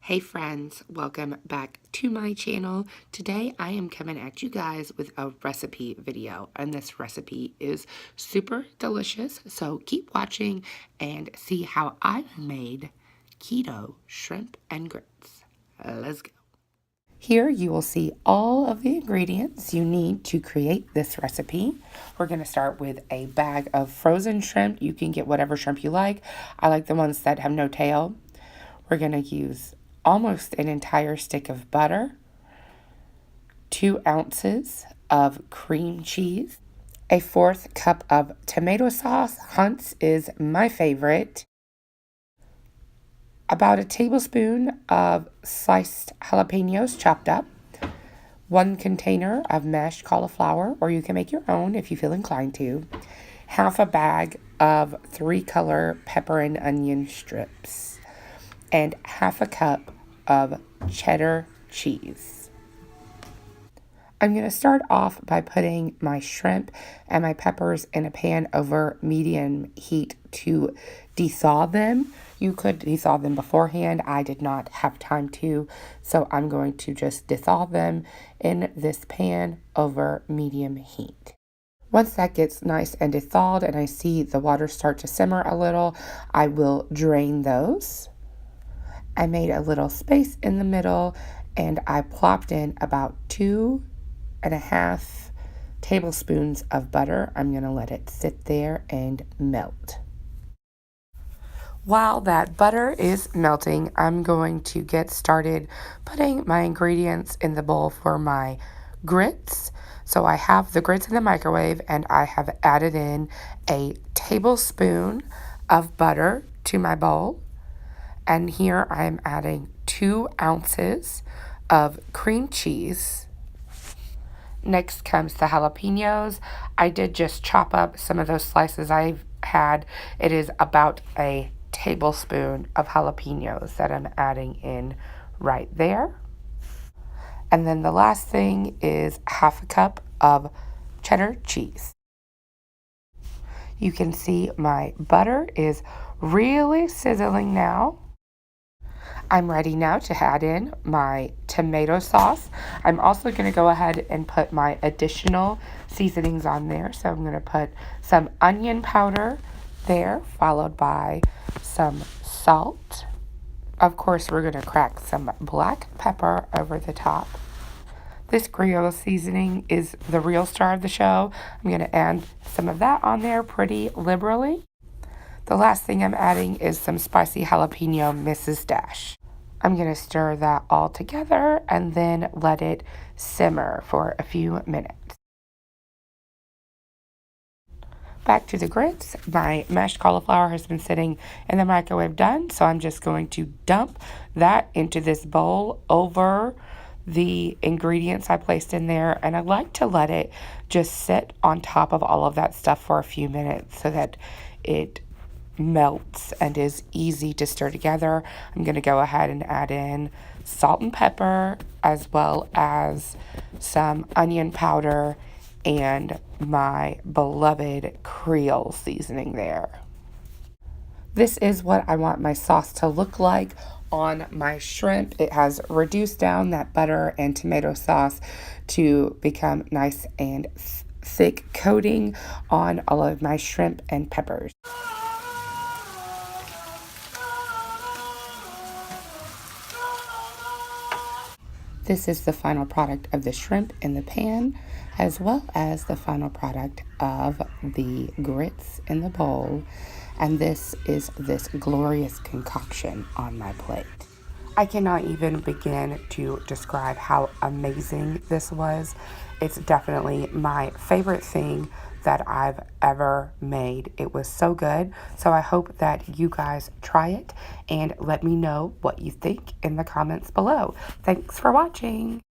Hey friends, welcome back to my channel. Today I am coming at you guys with a recipe video, and this recipe is super delicious, so keep watching and see how I made keto shrimp and grits. Let's go. Here you will see all of the ingredients you need to create this recipe. We're going to start with a bag of frozen shrimp. You can get whatever shrimp you like. I like the ones that have no tail. We're going to use almost an entire stick of butter, 2 ounces of cream cheese, a 1/4 cup of tomato sauce. Hunt's is my favorite. About a tablespoon of sliced jalapenos chopped up, 1 container of mashed cauliflower, or you can make your own if you feel inclined to, half a bag of 3-color pepper and onion strips, and half a cup of cheddar cheese. I'm going to start off by putting my shrimp and my peppers in a pan over medium heat to thaw them. You could thaw them beforehand. I did not have time to, so I'm going to just thaw them in this pan over medium heat. Once that gets nice and thawed and I see the water start to simmer a little, I will drain those. I made a little space in the middle and I plopped in about 2.5 tablespoons of butter. I'm going to let it sit there and melt. While that butter is melting, I'm going to get started putting my ingredients in the bowl for my grits. So I have the grits in the microwave and I have added in a tablespoon of butter to my bowl. And here I am adding 2 ounces of cream cheese. Next comes the jalapenos. I did just chop up some of those slices I've had. It is about a tablespoon of jalapenos that I'm adding in right there. And then the last thing is half a cup of cheddar cheese. You can see my butter is really sizzling now. I'm ready now to add in my tomato sauce. I'm also going to go ahead and put my additional seasonings on there. So I'm going to put some onion powder there, followed by some salt. Of course, we're going to crack some black pepper over the top. This Creole seasoning is the real star of the show. I'm going to add some of that on there pretty liberally. The last thing I'm adding is some spicy jalapeno Mrs. Dash. I'm going to stir that all together and then let it simmer for a few minutes. Back to the grits. My mashed cauliflower has been sitting in the microwave done, so I'm just going to dump that into this bowl over the ingredients I placed in there, and I like to let it just sit on top of all of that stuff for a few minutes so that it melts and is easy to stir together. I'm going to go ahead and add in salt and pepper, as well as some onion powder and my beloved Creole seasoning there. This is what I want my sauce to look like on my shrimp. It has reduced down that butter and tomato sauce to become nice and thick coating on all of my shrimp and peppers. This is the final product of the shrimp in the pan, as well as the final product of the grits in the bowl. And this is this glorious concoction on my plate. I cannot even begin to describe how amazing this was. It's definitely my favorite thing that I've ever made. It was so good. So I hope that you guys try it and let me know what you think in the comments below. Thanks for watching.